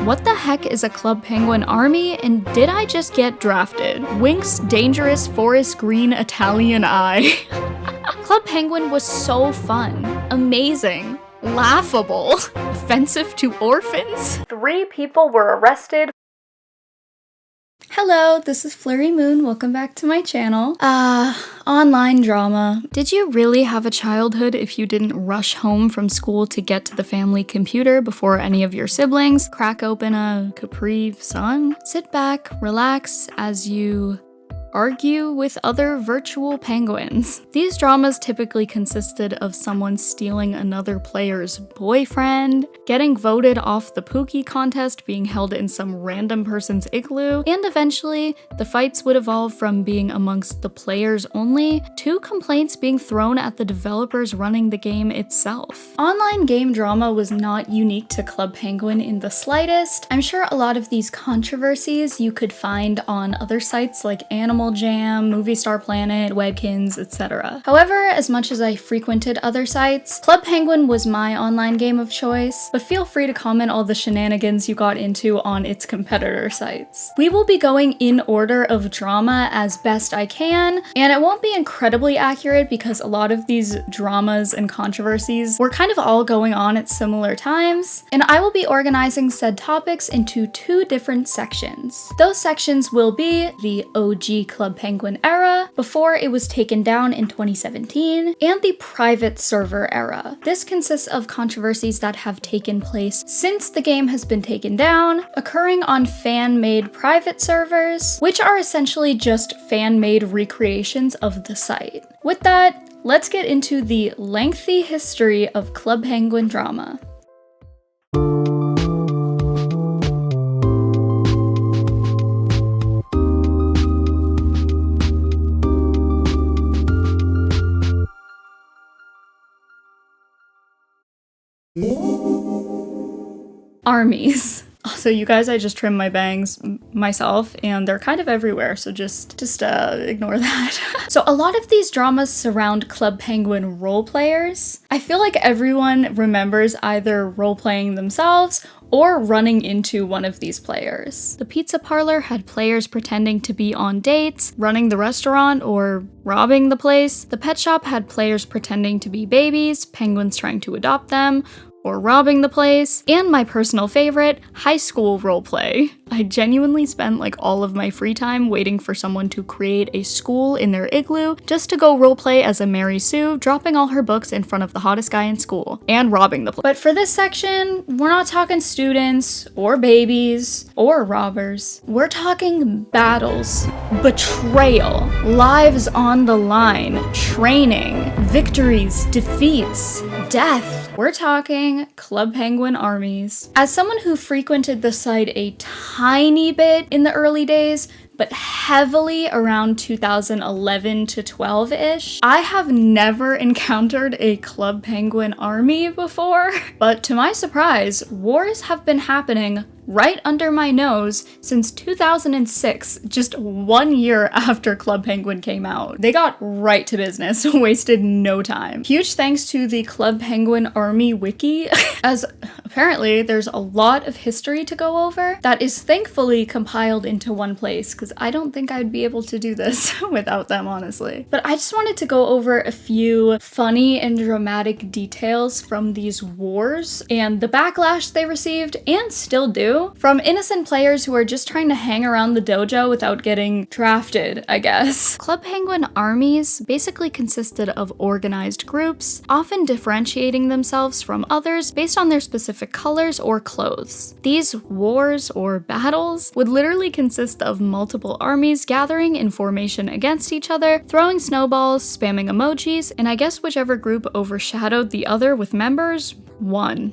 What the heck is a Club Penguin army, and did I just get drafted? Wink's dangerous forest green Italian eye. Club Penguin was so fun, amazing, laughable, offensive to orphans. 3 people were arrested. Hello, this is Flurry Moon. Welcome back to my channel. Online drama. Did you really have a childhood if you didn't rush home from school to get to the family computer before any of your siblings? Crack open a Capri Sun? Sit back, relax as you argue with other virtual penguins. These dramas typically consisted of someone stealing another player's boyfriend, getting voted off the Pookie contest being held in some random person's igloo, and eventually the fights would evolve from being amongst the players only to complaints being thrown at the developers running the game itself. Online game drama was not unique to Club Penguin in the slightest. I'm sure a lot of these controversies you could find on other sites like Animal Jam, Movie Star Planet, Webkins, etc. However, as much as I frequented other sites, Club Penguin was my online game of choice, but feel free to comment all the shenanigans you got into on its competitor sites. We will be going in order of drama as best I can, and it won't be incredibly accurate because a lot of these dramas and controversies were kind of all going on at similar times, and I will be organizing said topics into 2 different sections. Those sections will be the OG Club Penguin era, before it was taken down in 2017, and the private server era. This consists of controversies that have taken place since the game has been taken down, occurring on fan-made private servers, which are essentially just fan-made recreations of the site. With that, let's get into the lengthy history of Club Penguin drama. Armies. Also, you guys, I just trimmed my bangs myself and they're kind of everywhere, so just ignore that. So a lot of these dramas surround Club Penguin role players. I feel like everyone remembers either role-playing themselves or running into one of these players. The pizza parlor had players pretending to be on dates, running the restaurant, or robbing the place. The pet shop had players pretending to be babies, penguins trying to adopt them, or robbing the place, and my personal favorite, high school roleplay. I genuinely spent like all of my free time waiting for someone to create a school in their igloo just to go roleplay as a Mary Sue, dropping all her books in front of the hottest guy in school, and robbing the place. But for this section, we're not talking students, or babies, or robbers. We're talking battles, betrayal, lives on the line, training, victories, defeats, death. We're talking Club Penguin armies. As someone who frequented the site a tiny bit in the early days, but heavily around 2011 to 12-ish, I have never encountered a Club Penguin army before. But to my surprise, wars have been happening right under my nose since 2006, just 1 year after Club Penguin came out. They got right to business, wasted no time. Huge thanks to the Club Penguin Army wiki, as apparently there's a lot of history to go over that is thankfully compiled into one place, because I don't think I'd be able to do this without them, honestly. But I just wanted to go over a few funny and dramatic details from these wars and the backlash they received and still do from innocent players who are just trying to hang around the dojo without getting drafted, I guess. Club Penguin armies basically consisted of organized groups, often differentiating themselves from others based on their specific colors or clothes. These wars or battles would literally consist of multiple armies gathering in formation against each other, throwing snowballs, spamming emojis, and I guess whichever group overshadowed the other with members won.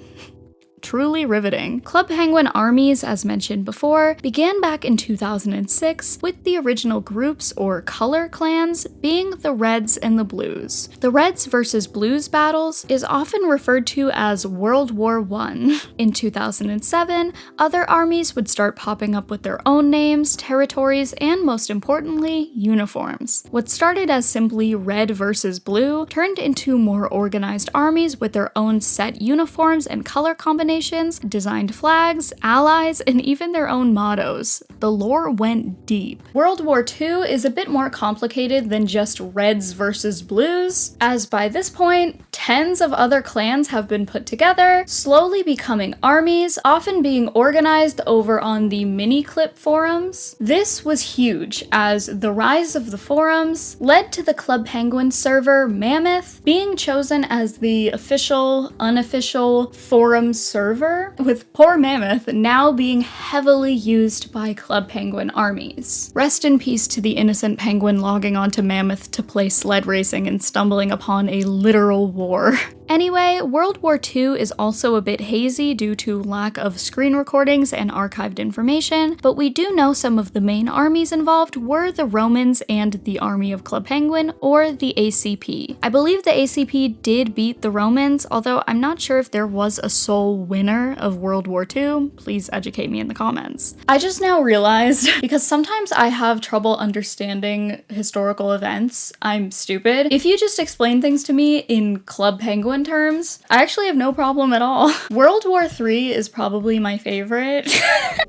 Truly riveting. Club Penguin armies, as mentioned before, began back in 2006 with the original groups or color clans being the Reds and the Blues. The Reds versus Blues battles is often referred to as World War I. In 2007, other armies would start popping up with their own names, territories, and most importantly, uniforms. What started as simply Red versus Blue turned into more organized armies with their own set uniforms and color combinations combinations, designed flags, allies, and even their own mottos. The lore went deep. World War II is a bit more complicated than just Reds versus Blues, as by this point, tens of other clans have been put together, slowly becoming armies, often being organized over on the mini-clip forums. This was huge, as the rise of the forums led to the Club Penguin server Mammoth being chosen as the official, unofficial forum server, with poor Mammoth now being heavily used by Club Penguin armies. Rest in peace to the innocent penguin logging onto Mammoth to play sled racing and stumbling upon a literal war. Anyway, World War II is also a bit hazy due to lack of screen recordings and archived information, but we do know some of the main armies involved were the Romans and the Army of Club Penguin, or the ACP. I believe the ACP did beat the Romans, although I'm not sure if there was a sole winner of World War II. Please educate me in the comments. I just now realized, because sometimes I have trouble understanding historical events, I'm stupid. If you just explain things to me in Club Penguin terms, I actually have no problem at all. World War III is probably my favorite,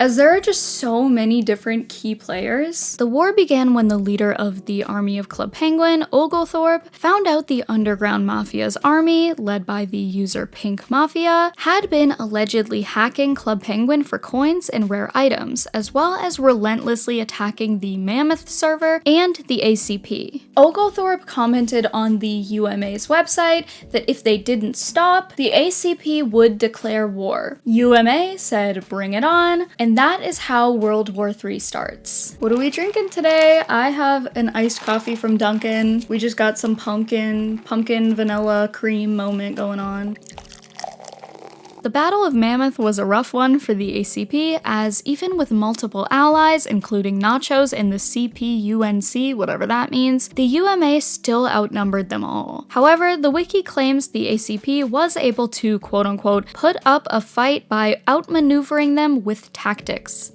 as there are just so many different key players. The war began when the leader of the Army of Club Penguin, Oglethorpe, found out the underground mafia's army, led by the user Pink Mafia, had been allegedly hacking Club Penguin for coins and rare items, as well as relentlessly attacking the Mammoth server and the ACP. Oglethorpe commented on the UMA's website that if they didn't stop, the ACP would declare war. UMA said bring it on, and that is how World War III starts. What are we drinking today? I have an iced coffee from Dunkin'. We just got some pumpkin vanilla cream moment going on. The Battle of Mammoth was a rough one for the ACP, as even with multiple allies, including Nachos and the CPUNC, whatever that means, the UMA still outnumbered them all. However, the wiki claims the ACP was able to quote-unquote put up a fight by outmaneuvering them with tactics.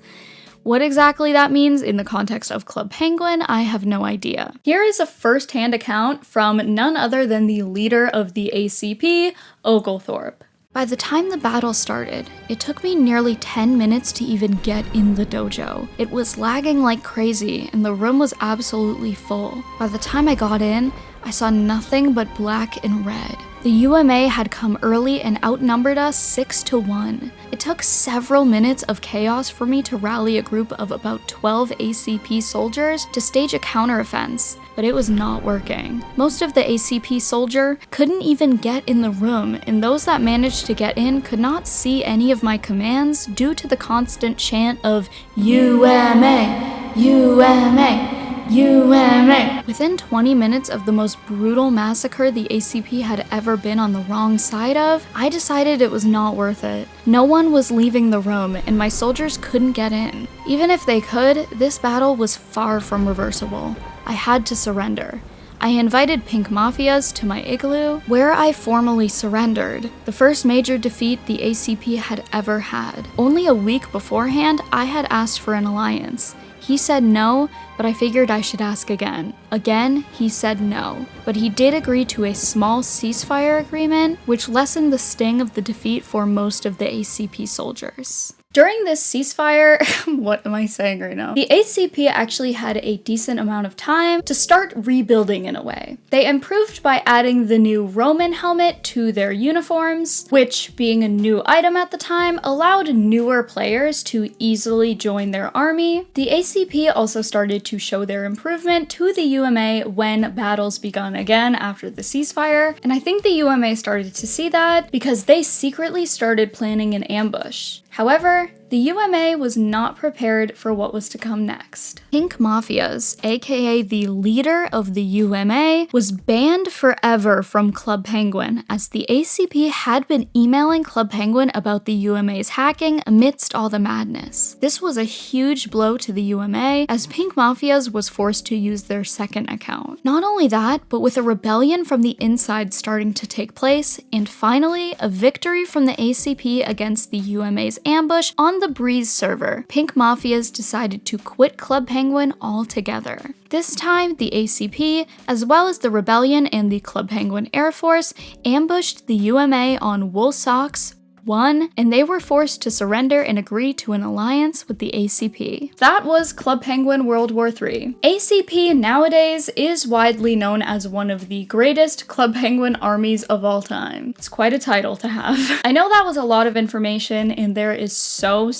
What exactly that means in the context of Club Penguin, I have no idea. Here is a first-hand account from none other than the leader of the ACP, Oglethorpe. By the time the battle started, it took me nearly 10 minutes to even get in the dojo. It was lagging like crazy, and the room was absolutely full. By the time I got in, I saw nothing but black and red. The UMA had come early and outnumbered us 6-1. It took several minutes of chaos for me to rally a group of about 12 ACP soldiers to stage a counteroffense, but it was not working. Most of the ACP soldier couldn't even get in the room, and those that managed to get in could not see any of my commands due to the constant chant of UMA, UMA, UMA. Within 20 minutes of the most brutal massacre the ACP had ever been on the wrong side of, I decided it was not worth it. No one was leaving the room, and my soldiers couldn't get in. Even if they could, this battle was far from reversible. I had to surrender. I invited Pink Mafias to my igloo, where I formally surrendered, the first major defeat the ACP had ever had. Only a week beforehand, I had asked for an alliance. He said no, but I figured I should ask again. Again, he said no, but he did agree to a small ceasefire agreement, which lessened the sting of the defeat for most of the ACP soldiers. During this ceasefire, what am I saying right now? The ACP actually had a decent amount of time to start rebuilding in a way. They improved by adding the new Roman helmet to their uniforms, which, being a new item at the time, allowed newer players to easily join their army. The ACP also started to show their improvement to the UMA when battles begun again after the ceasefire, and I think the UMA started to see that because they secretly started planning an ambush. However, the UMA was not prepared for what was to come next. Pink Mafias, aka the leader of the UMA, was banned forever from Club Penguin, as the ACP had been emailing Club Penguin about the UMA's hacking amidst all the madness. This was a huge blow to the UMA, as Pink Mafias was forced to use their second account. Not only that, but with a rebellion from the inside starting to take place, and finally, a victory from the ACP against the UMA's ambush on the Breeze server, Pink Mafias decided to quit Club Penguin altogether. This time, the ACP, as well as the Rebellion and the Club Penguin Air Force, ambushed the UMA on Woolsocks, won, and they were forced to surrender and agree to an alliance with the ACP. That was Club Penguin World War III. ACP nowadays is widely known as one of the greatest Club Penguin armies of all time. It's quite a title to have. I know that was a lot of information, and there is so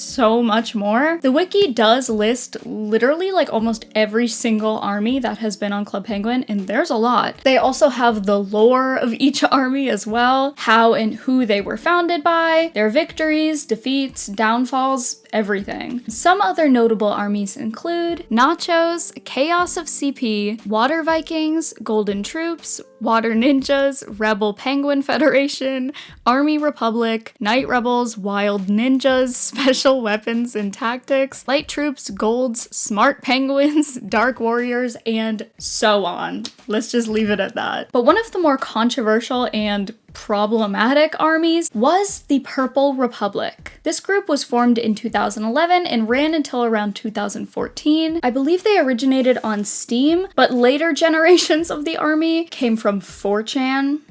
much more. The wiki does list literally like almost every single army that has been on Club Penguin, and there's a lot. They also have the lore of each army as well, how and who they were founded by, their victories, defeats, downfalls, everything. Some other notable armies include Nachos, Chaos of CP, Water Vikings, Golden Troops, Water Ninjas, Rebel Penguin Federation, Army Republic, Night Rebels, Wild Ninjas, Special Weapons and Tactics, Light Troops, Golds, Smart Penguins, Dark Warriors, and so on. Let's just leave it at that. But one of the more controversial and problematic armies was the Purple Republic. This group was formed in 2011 and ran until around 2014. I believe they originated on Steam, but later generations of the army came from 4chan.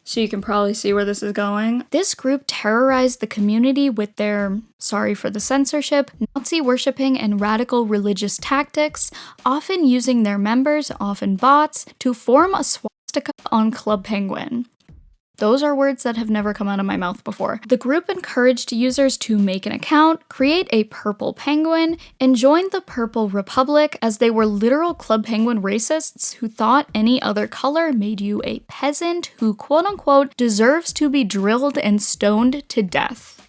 So you can probably see where this is going. This group terrorized the community with their, sorry for the censorship, Nazi worshipping and radical religious tactics, often using their members, often bots, to form a swastika on Club Penguin. Those are words that have never come out of my mouth before. The group encouraged users to make an account, create a purple penguin, and join the Purple Republic, as they were literal Club Penguin racists who thought any other color made you a peasant who quote-unquote deserves to be drilled and stoned to death.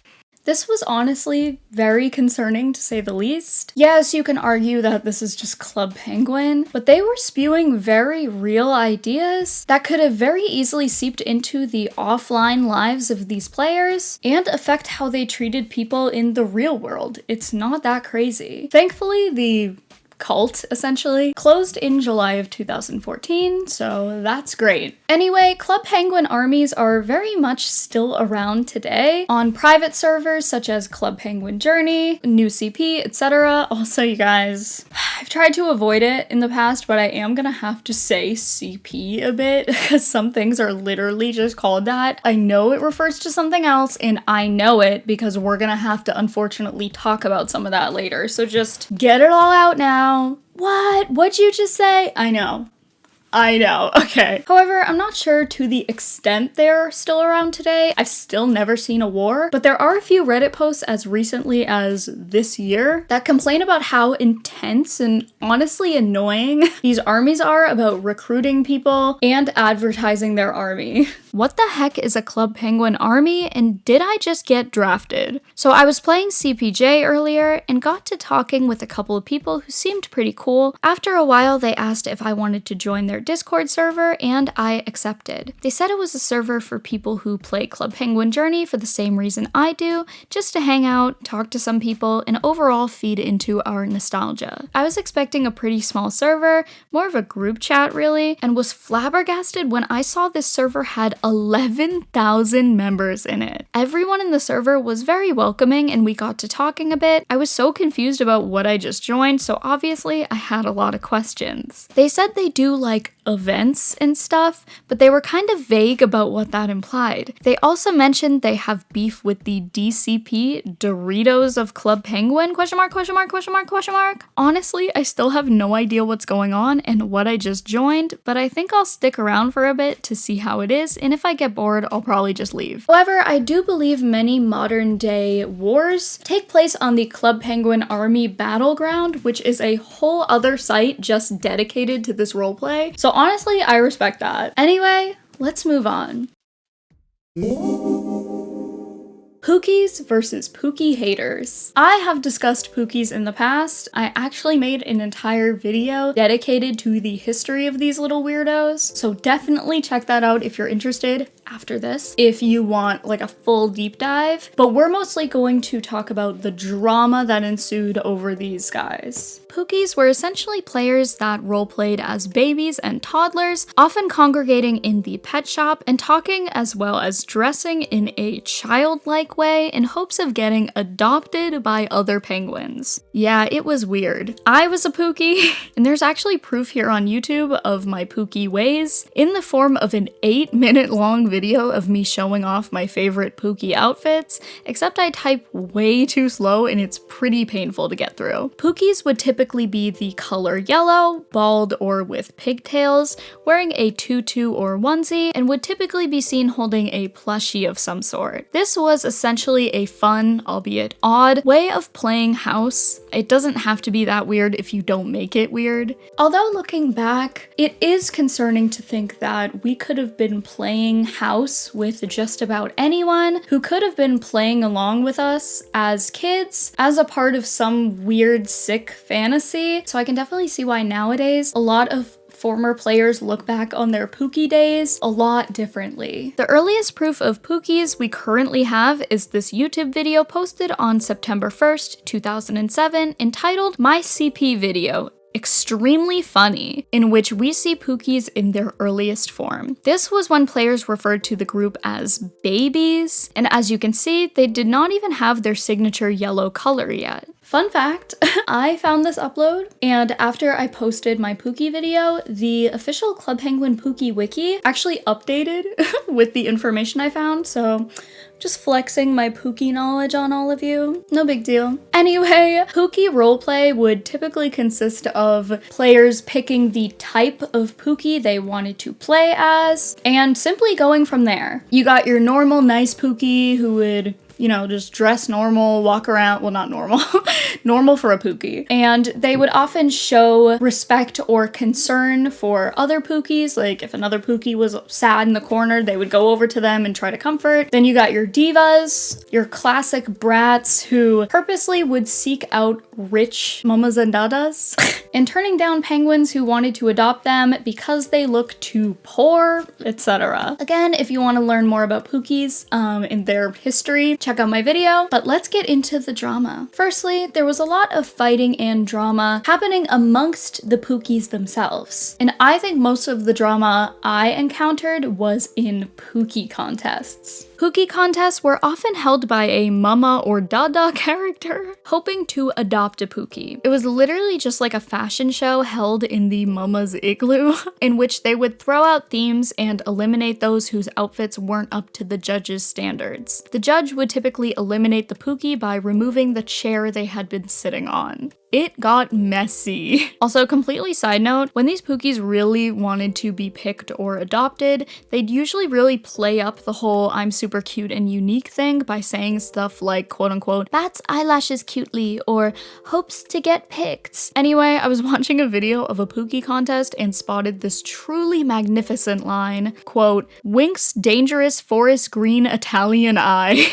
This was honestly very concerning, to say the least. Yes, you can argue that this is just Club Penguin, but they were spewing very real ideas that could have very easily seeped into the offline lives of these players and affect how they treated people in the real world. It's not that crazy. Thankfully, the cult, essentially, closed in July of 2014, so that's great. Anyway, Club Penguin armies are very much still around today on private servers such as Club Penguin Journey, New CP, etc. Also, you guys, I've tried to avoid it in the past, but I am gonna have to say CP a bit because some things are literally just called that. I know it refers to something else, and I know it because we're gonna have to unfortunately talk about some of that later, so just get it all out now. What? What'd you just say? I know, okay. However, I'm not sure to the extent they're still around today. I've still never seen a war, but there are a few Reddit posts as recently as this year that complain about how intense and honestly annoying these armies are about recruiting people and advertising their army. What the heck is a Club Penguin army, and did I just get drafted? So I was playing CPJ earlier and got to talking with a couple of people who seemed pretty cool. After a while, they asked if I wanted to join their Discord server, and I accepted. They said it was a server for people who play Club Penguin Journey for the same reason I do, just to hang out, talk to some people, and overall feed into our nostalgia. I was expecting a pretty small server, more of a group chat really, and was flabbergasted when I saw this server had 11,000 members in it. Everyone in the server was very welcoming and we got to talking a bit. I was so confused about what I just joined, so obviously I had a lot of questions. They said they do like events and stuff, but they were kind of vague about what that implied. They also mentioned they have beef with the DCP, Doritos of Club Penguin, question mark. Honestly, I still have no idea what's going on and what I just joined, but I think I'll stick around for a bit to see how it is, and if I get bored, I'll probably just leave. However, I do believe many modern day wars take place on the Club Penguin Army Battleground, which is a whole other site just dedicated to this roleplay. So honestly, I respect that. Anyway, let's move on. Pookies versus Pookie haters. I have discussed Pookies in the past. I actually made an entire video dedicated to the history of these little weirdos, so definitely check that out if you're interested after this, if you want like a full deep dive. But we're mostly going to talk about the drama that ensued over these guys. Pookies were essentially players that roleplayed as babies and toddlers, often congregating in the pet shop and talking as well as dressing in a childlike way in hopes of getting adopted by other penguins. Yeah, it was weird. I was a Pookie, and there's actually proof here on YouTube of my Pookie ways in the form of an 8-minute long video of me showing off my favorite Pookie outfits, except I type way too slow and it's pretty painful to get through. Pookies would typically be the color yellow, bald or with pigtails, wearing a tutu or onesie, and would typically be seen holding a plushie of some sort. This was essentially a fun, albeit odd, way of playing house. It doesn't have to be that weird if you don't make it weird. Although looking back, it is concerning to think that we could have been playing house with just about anyone who could have been playing along with us as kids, as a part of some weird, sick fantasy. So I can definitely see why nowadays a lot of former players look back on their Pookie days a lot differently. The earliest proof of Pookies we currently have is this YouTube video posted on September 1st, 2007, entitled My CP Video. Extremely funny, in which we see Pookies in their earliest form. This was when players referred to the group as babies, and as you can see, they did not even have their signature yellow color yet. Fun fact, I found this upload, and after I posted my Pookie video, the official Club Penguin Pookie wiki actually updated with the information I found, so just flexing my Pookie knowledge on all of you. No big deal. Anyway, Pookie roleplay would typically consist of players picking the type of Pookie they wanted to play as, and simply going from there. You got your normal nice Pookie who would, you know, just dress normal, walk around, well, not normal, normal for a Pookie. And they would often show respect or concern for other Pookies. Like if another Pookie was sad in the corner, they would go over to them and try to comfort. Then you got your divas, your classic brats who purposely would seek out rich mamas and dadas and turning down penguins who wanted to adopt them because they look too poor, etc. Again, if you want to learn more about Pookies and their history, check out my video, but let's get into the drama. Firstly, there was a lot of fighting and drama happening amongst the Pookies themselves, and I think most of the drama I encountered was in Pookie contests. Pookie contests were often held by a mama or dada character hoping to adopt a Pookie. It was literally just like a fashion show held in the mama's igloo, in which they would throw out themes and eliminate those whose outfits weren't up to the judge's standards. The judge would typically eliminate the Pookie by removing the chair they had been sitting on. It got messy. Also, completely side note, when these Pookies really wanted to be picked or adopted, they'd usually really play up the whole I'm super cute and unique thing by saying stuff like, quote unquote, bats eyelashes cutely, or hopes to get picked. Anyway, I was watching a video of a Pookie contest and spotted this truly magnificent line, quote, winks dangerous forest green Italian eye.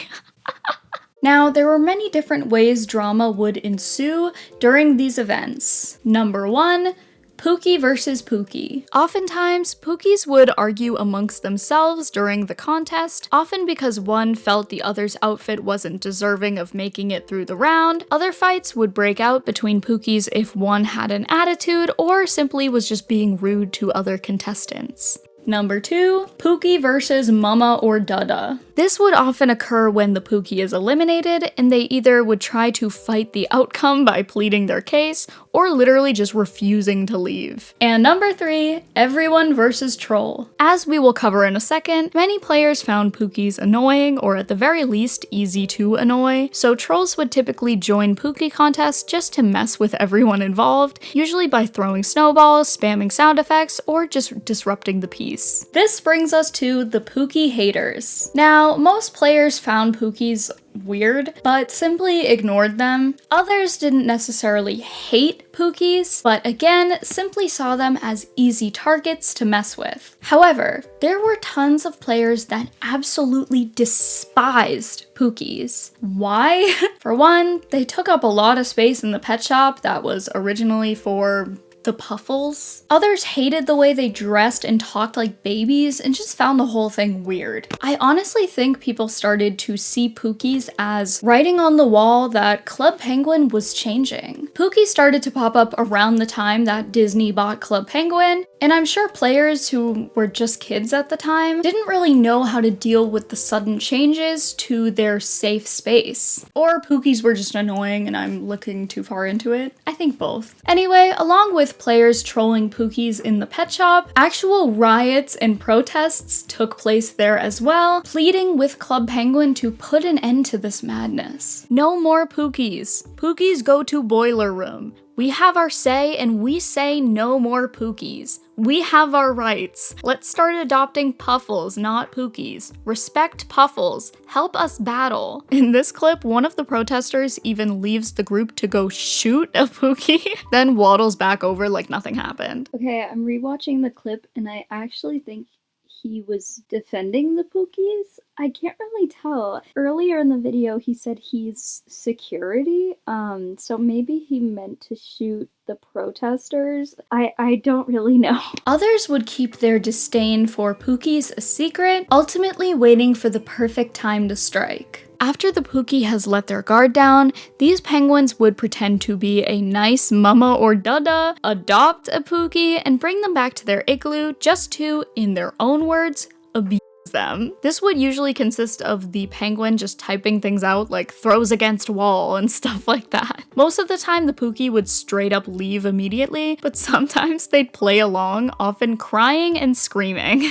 Now, there were many different ways drama would ensue during these events. Number 1, Pookie versus Pookie. Oftentimes, Pookies would argue amongst themselves during the contest, often because one felt the other's outfit wasn't deserving of making it through the round. Other fights would break out between Pookies if one had an attitude or simply was just being rude to other contestants. Number 2, Pookie versus Mama or Dada. This would often occur when the Pookie is eliminated, and they either would try to fight the outcome by pleading their case, or literally just refusing to leave. And number 3, everyone versus Troll. As we will cover in a second, many players found Pookies annoying, or at the very least, easy to annoy, so trolls would typically join Pookie contests just to mess with everyone involved, usually by throwing snowballs, spamming sound effects, or just disrupting the peace. This brings us to the Pookie haters. Now, most players found Pookies weird, but simply ignored them. Others didn't necessarily hate Pookies, but again, simply saw them as easy targets to mess with. However, there were tons of players that absolutely despised Pookies. Why? For one, they took up a lot of space in the pet shop that was originally for the Puffles. Others hated the way they dressed and talked like babies and just found the whole thing weird. I honestly think people started to see Pookies as writing on the wall that Club Penguin was changing. Pookie started to pop up around the time that Disney bought Club Penguin, and I'm sure players who were just kids at the time didn't really know how to deal with the sudden changes to their safe space. Or Pookies were just annoying and I'm looking too far into it. I think both. Anyway, along with players trolling Pookies in the pet shop, actual riots and protests took place there as well, pleading with Club Penguin to put an end to this madness. No more Pookies. Pookies go to boiler room. We have our say and we say no more Pookies. We have our rights. Let's start adopting Puffles, not Pookies. Respect Puffles. Help us battle. In this clip, one of the protesters even leaves the group to go shoot a Pookie, then waddles back over like nothing happened. Okay, I'm rewatching the clip and I actually think he was defending the Pookies. I can't really tell. Earlier in the video, he said he's security, so maybe he meant to shoot the protesters. I don't really know. Others would keep their disdain for Pookies a secret, ultimately waiting for the perfect time to strike. After the Pookie has let their guard down, these penguins would pretend to be a nice mama or dada, adopt a Pookie, and bring them back to their igloo just to, in their own words, abuse them. This would usually consist of the penguin just typing things out like throws against wall and stuff like that. Most of the time the Pookie would straight up leave immediately, but sometimes they'd play along, often crying and screaming.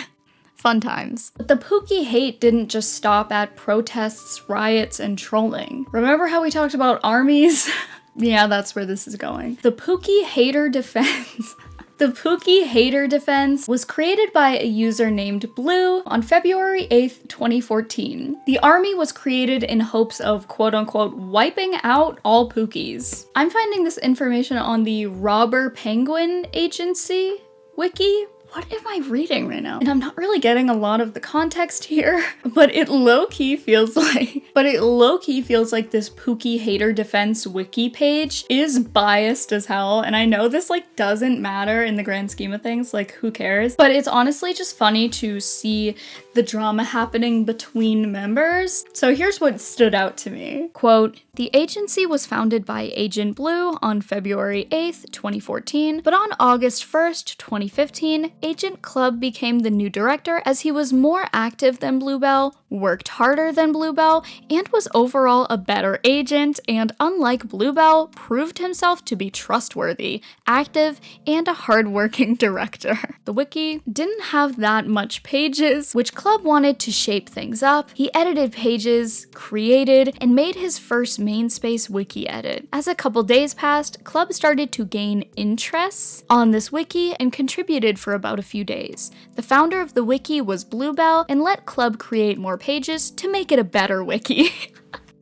Fun times. But the Pookie hate didn't just stop at protests, riots, and trolling. Remember how we talked about armies? Yeah, that's where this is going. The Pookie hater defense. The Pookie hater defense was created by a user named Blue on February 8th, 2014. The army was created in hopes of quote-unquote wiping out all Pookies. I'm finding this information on the Robber Penguin Agency wiki. What am I reading right now? And I'm not really getting a lot of the context here, but it low-key feels like this Pookie hater defense wiki page is biased as hell. And I know this like doesn't matter in the grand scheme of things, like who cares? But it's honestly just funny to see the drama happening between members. So here's what stood out to me. Quote, the agency was founded by Agent Blue on February 8th, 2014, but on August 1st, 2015, Agent Club became the new director as he was more active than Bluebell, worked harder than Bluebell, and was overall a better agent, and unlike Bluebell, proved himself to be trustworthy, active, and a hardworking director. The wiki didn't have that much pages, which Club wanted to shape things up. He edited pages, created, and made his first main space wiki edit. As a couple days passed, Club started to gain interest on this wiki and contributed for about a few days. The founder of the wiki was Bluebell and let Club create more pages to make it a better wiki.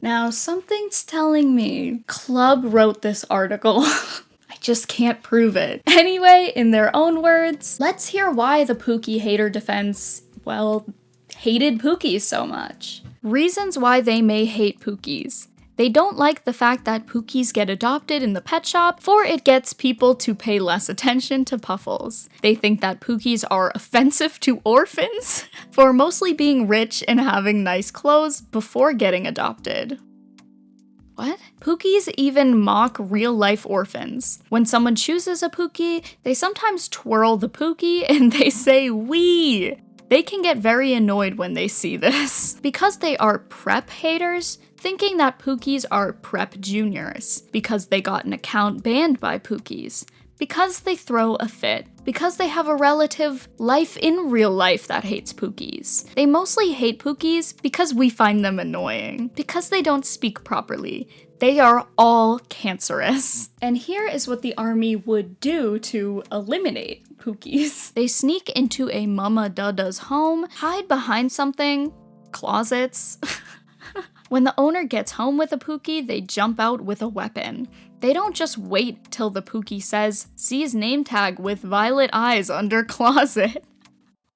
Now, something's telling me Club wrote this article. I just can't prove it. Anyway, in their own words, let's hear why the Pookie hater defense, well, hated Pookies so much. Reasons why they may hate Pookies. They don't like the fact that Pookies get adopted in the pet shop, for it gets people to pay less attention to Puffles. They think that Pookies are offensive to orphans, for mostly being rich and having nice clothes before getting adopted. What? Pookies even mock real-life orphans. When someone chooses a Pookie, they sometimes twirl the Pookie and they say, "wee." They can get very annoyed when they see this. Because they are prep haters, thinking that Pookies are prep juniors, because they got an account banned by Pookies, because they throw a fit, because they have a relative life in real life that hates Pookies. They mostly hate Pookies because we find them annoying, because they don't speak properly. They are all cancerous. And here is what the army would do to eliminate Pookies. They sneak into a mama dada's home, hide behind something, closets. When the owner gets home with a Pookie, they jump out with a weapon. They don't just wait till the Pookie says, "sees name tag with violet eyes under closet."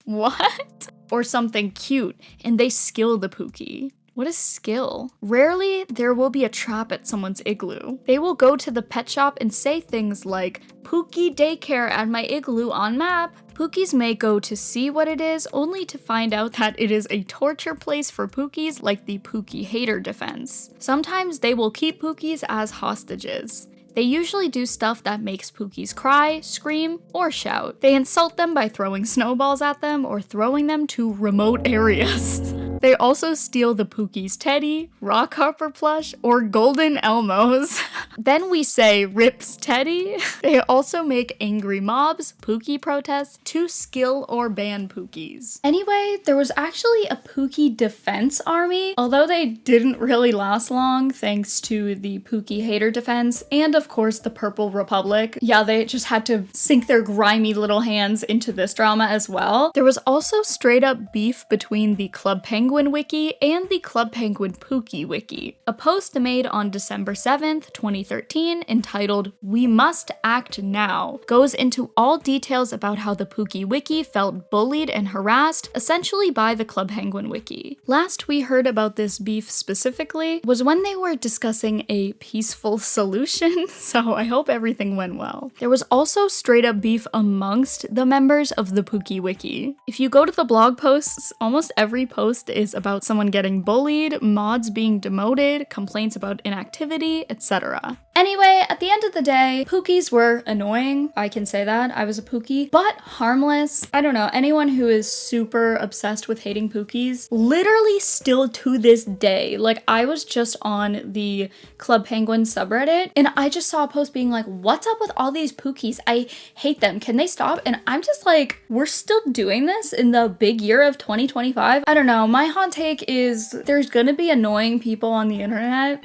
What? Or something cute, and they skill the Pookie. What is skill? Rarely, there will be a trap at someone's igloo. They will go to the pet shop and say things like, "Pookie daycare at my igloo on map." Pookies may go to see what it is, only to find out that it is a torture place for Pookies, like the Pookie hater defense. Sometimes they will keep Pookies as hostages. They usually do stuff that makes Pookies cry, scream, or shout. They insult them by throwing snowballs at them or throwing them to remote areas. They also steal the Pookie's teddy, rock hopper plush, or golden Elmos. Then we say rips teddy. They also make angry mobs, Pookie protests, to skill or ban Pookies. Anyway, there was actually a Pookie defense army, although they didn't really last long thanks to the Pookie hater defense and of course the Purple Republic. Yeah, they just had to sink their grimy little hands into this drama as well. There was also straight up beef between the Club Penguin wiki and the Club Penguin Pookie wiki. A post made on December 7th, 2013 entitled "We Must Act Now" goes into all details about how the Pookie wiki felt bullied and harassed, essentially by the Club Penguin wiki. Last we heard about this beef specifically was when they were discussing a peaceful solution, so I hope everything went well. There was also straight up beef amongst the members of the Pookie wiki. If you go to the blog posts, almost every post is about someone getting bullied, mods being demoted, complaints about inactivity, etc. Anyway, at the end of the day, Pookies were annoying. I can say that. I was a Pookie, but harmless. I don't know, anyone who is super obsessed with hating Pookies, literally still to this day, like I was just on the Club Penguin subreddit and I just saw a post being like, what's up with all these Pookies? I hate them. Can they stop? And I'm just like, we're still doing this in the big year of 2025? I don't know. My hot take is there's gonna be annoying people on the internet.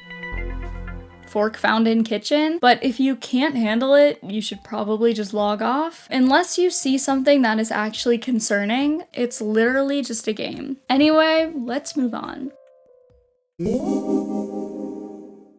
Fork found in kitchen, but if you can't handle it, you should probably just log off. Unless you see something that is actually concerning, it's literally just a game. Anyway, let's move on.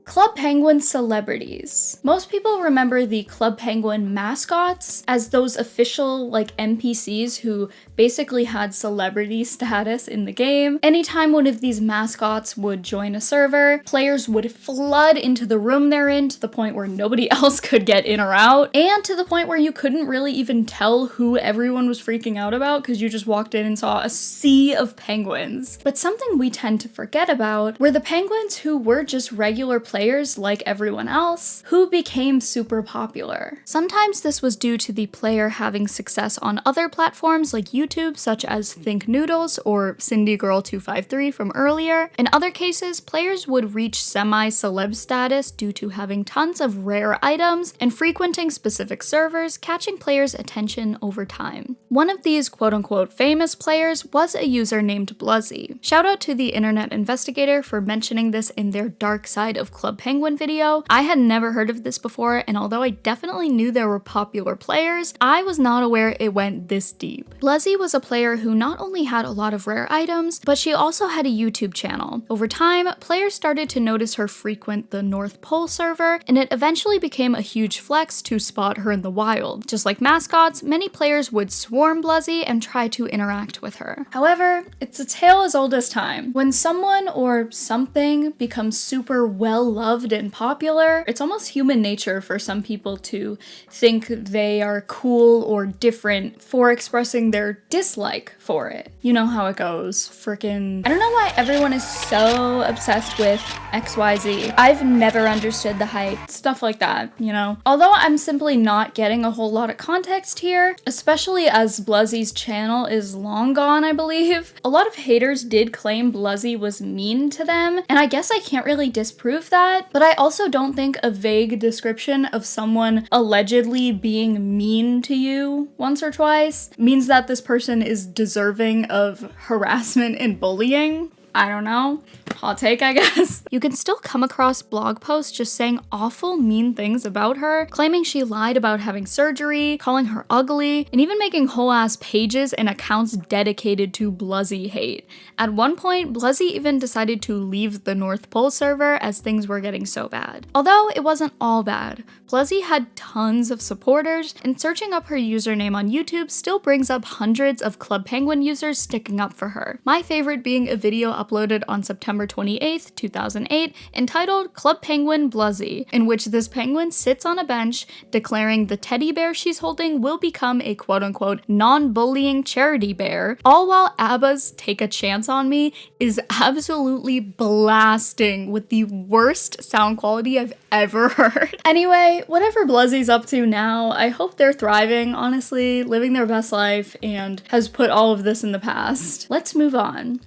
Club Penguin celebrities. Most people remember the Club Penguin mascots as those official like NPCs who basically had celebrity status in the game. Anytime one of these mascots would join a server, players would flood into the room they're in to the point where nobody else could get in or out, and to the point where you couldn't really even tell who everyone was freaking out about because you just walked in and saw a sea of penguins. But something we tend to forget about were the penguins who were just regular players like everyone else, who became super popular. Sometimes this was due to the player having success on other platforms like YouTube, such as Think Noodles or Cindy Girl 253 from earlier. In other cases, players would reach semi-celeb status due to having tons of rare items and frequenting specific servers, catching players' attention over time. One of these quote-unquote famous players was a user named Bluzzy. Shout out to the Internet Investigator for mentioning this in their Dark Side of Club Penguin video. I had never heard of this before, and although I definitely knew there were popular players, I was not aware it went this deep. Bluzzy was a player who not only had a lot of rare items, but she also had a YouTube channel. Over time, players started to notice her frequent the North Pole server, and it eventually became a huge flex to spot her in the wild. Just like mascots, many players would swarm Bluzzy and try to interact with her. However, it's a tale as old as time. When someone or something becomes super well-loved and popular, it's almost human nature for some people to think they are cool or different for expressing their dislike for it. You know how it goes. Frickin'. I don't know why everyone is so obsessed with XYZ. I've never understood the hype. Stuff like that, you know? Although I'm simply not getting a whole lot of context here, especially as Bluzzy's channel is long gone, I believe. A lot of haters did claim Bluzzy was mean to them, and I guess I can't really disprove that, but I also don't think a vague description of someone allegedly being mean to you once or twice means that this person is deserving of harassment and bullying. I don't know. Hot take, I guess. You can still come across blog posts just saying awful, mean things about her, claiming she lied about having surgery, calling her ugly, and even making whole-ass pages and accounts dedicated to Bluzzy hate. At one point, Bluzzy even decided to leave the North Pole server as things were getting so bad. Although it wasn't all bad, Bluzzy had tons of supporters, and searching up her username on YouTube still brings up hundreds of Club Penguin users sticking up for her. My favorite being a video uploaded on September 28th, 2008, entitled Club Penguin Bluzzy, in which this penguin sits on a bench declaring the teddy bear she's holding will become a quote-unquote non-bullying charity bear, all while ABBA's Take a Chance on Me is absolutely blasting with the worst sound quality I've ever heard. Anyway, whatever Bluzzy's up to now, I hope they're thriving, honestly, living their best life, and has put all of this in the past. Let's move on.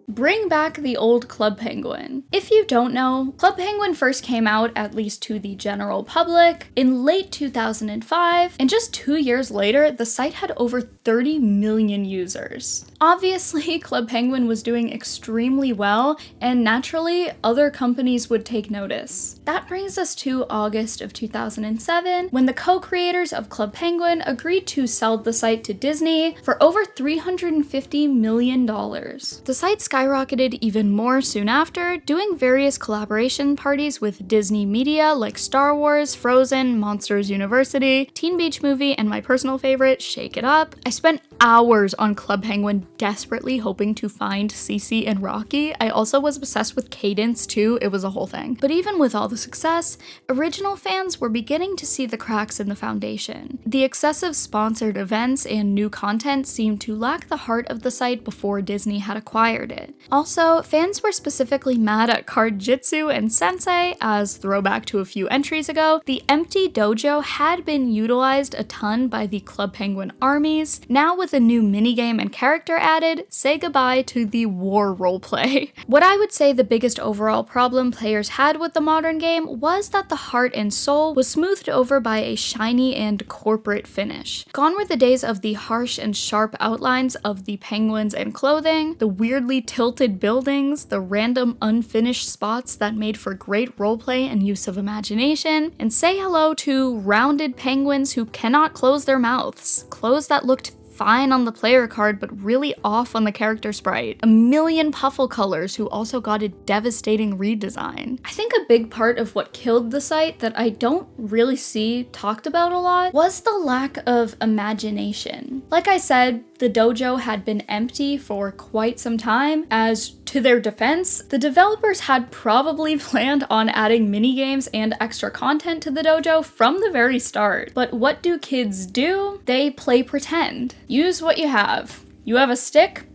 Bring back the old Club Penguin. If you don't know, Club Penguin first came out, at least to the general public, in late 2005, and just 2 years later, the site had over 30 million users. Obviously, Club Penguin was doing extremely well, and naturally, other companies would take notice. That brings us to August of 2007, when the co-creators of Club Penguin agreed to sell the site to Disney for over $350 million. The site skyrocketed even more soon after, doing various collaboration parties with Disney media like Star Wars, Frozen, Monsters University, Teen Beach Movie, and my personal favorite, Shake It Up. I spent hours on Club Penguin desperately hoping to find Cece and Rocky. I also was obsessed with Cadence too, it was a whole thing. But even with all the success, original fans were beginning to see the cracks in the foundation. The excessive sponsored events and new content seemed to lack the heart of the site before Disney had acquired it. Also, fans were specifically mad at Card Jitsu and Sensei, as throwback to a few entries ago, the empty dojo had been utilized a ton by the Club Penguin Armies. Now with a new minigame and character added, say goodbye to the war roleplay. What I would say the biggest overall problem players had with the modern game was that the heart and soul was smoothed over by a shiny and corporate finish. Gone were the days of the harsh and sharp outlines of the penguins and clothing, the weirdly tilted buildings, the random unfinished spots that made for great roleplay and use of imagination, and say hello to rounded penguins who cannot close their mouths, clothes that looked fine on the player card but really off on the character sprite, a million Puffle colors who also got a devastating redesign. I think a big part of what killed the site that I don't really see talked about a lot was the lack of imagination. Like I said, the dojo had been empty for quite some time, as to their defense, the developers had probably planned on adding minigames and extra content to the dojo from the very start. But what do kids do? They play pretend. Use what you have. You have a stick?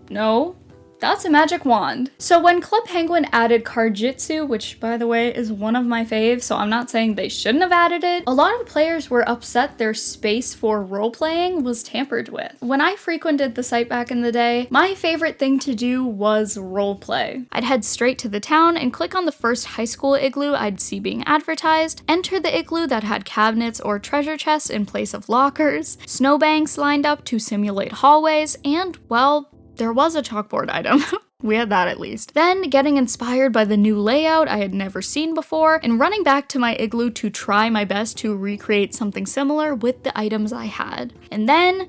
No. That's a magic wand. So when Club Penguin added Card Jitsu, which by the way is one of my faves, so I'm not saying they shouldn't have added it, a lot of players were upset their space for role-playing was tampered with. When I frequented the site back in the day, my favorite thing to do was roleplay. I'd head straight to the town and click on the first high school igloo I'd see being advertised, enter the igloo that had cabinets or treasure chests in place of lockers, snowbanks lined up to simulate hallways, and, well, there was a chalkboard item. We had that at least. Then getting inspired by the new layout I had never seen before and running back to my igloo to try my best to recreate something similar with the items I had. And then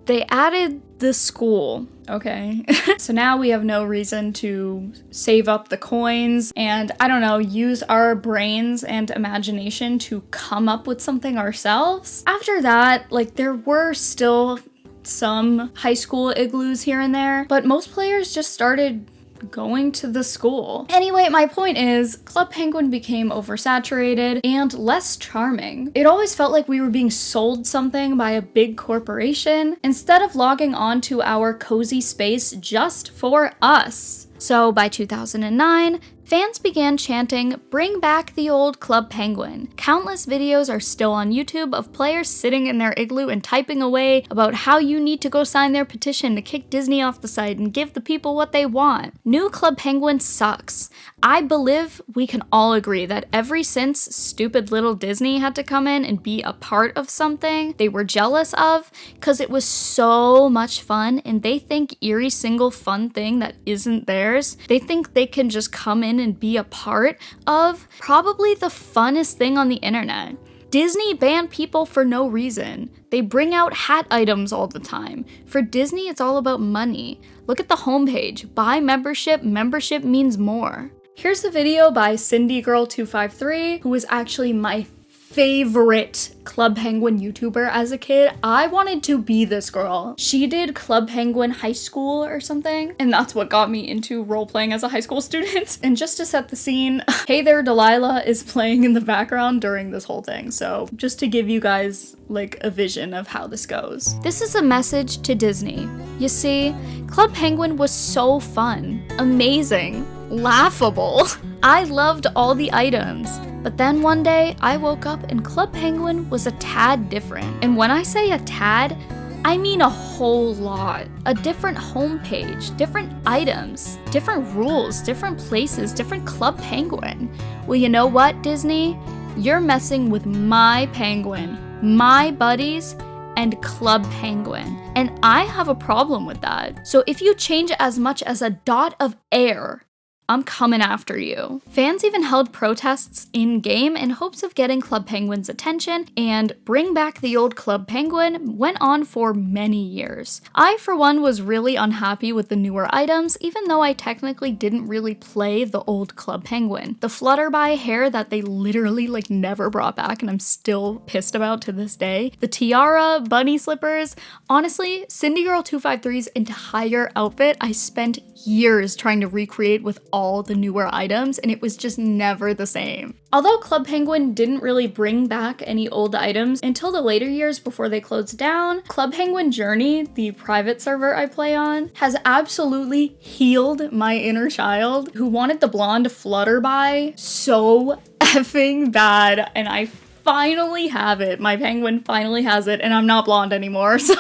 they added the school. Okay. So now we have no reason to save up the coins and, I don't know, use our brains and imagination to come up with something ourselves. After that, like, there were still some high school igloos here and there, but most players just started going to the school. Anyway, my point is, Club Penguin became oversaturated and less charming. It always felt like we were being sold something by a big corporation instead of logging on to our cozy space just for us. So by 2009, fans began chanting, "Bring back the old Club Penguin." Countless videos are still on YouTube of players sitting in their igloo and typing away about how you need to go sign their petition to kick Disney off the site and give the people what they want. New Club Penguin sucks. I believe we can all agree that ever since stupid little Disney had to come in and be a part of something they were jealous of, because it was so much fun and they think every single fun thing that isn't theirs, they think they can just come in and be a part of probably the funnest thing on the internet. Disney banned people for no reason. They bring out hat items all the time. For Disney, it's all about money. Look at the homepage. Buy membership. Membership means more. Here's the video by Cindy Girl 253, who was actually my favorite Club Penguin YouTuber as a kid. I wanted to be this girl. She did Club Penguin High School or something, and that's what got me into role-playing as a high school student. And just to set the scene, Hey There Delilah is playing in the background during this whole thing, so just to give you guys like a vision of how this goes. This is a message to Disney. You see, Club Penguin was so fun, amazing, laughable. I loved all the items. But then one day, I woke up and Club Penguin was a tad different. And when I say a tad, I mean a whole lot. A different homepage, different items, different rules, different places, different Club Penguin. Well, you know what, Disney? You're messing with my penguin, my buddies, and Club Penguin. And I have a problem with that. So if you change as much as a dot of air, I'm coming after you. Fans even held protests in-game in hopes of getting Club Penguin's attention, and Bring Back the Old Club Penguin went on for many years. I, for one, was really unhappy with the newer items, even though I technically didn't really play the old Club Penguin. The Flutterby hair that they literally like never brought back and I'm still pissed about to this day. The tiara, bunny slippers, honestly, Cindy Girl 253's entire outfit I spent years trying to recreate with all the newer items, and it was just never the same. Although Club Penguin didn't really bring back any old items until the later years before they closed down, Club Penguin Journey, the private server I play on, has absolutely healed my inner child who wanted the blonde Flutterby so effing bad, and I finally have it. My penguin finally has it, and I'm not blonde anymore, so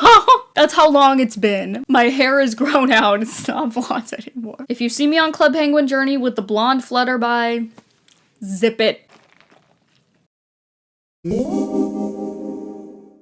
that's how long it's been. My hair is grown out, it's not blonde anymore. If you see me on Club Penguin Journey with the blonde Flutterby, zip it.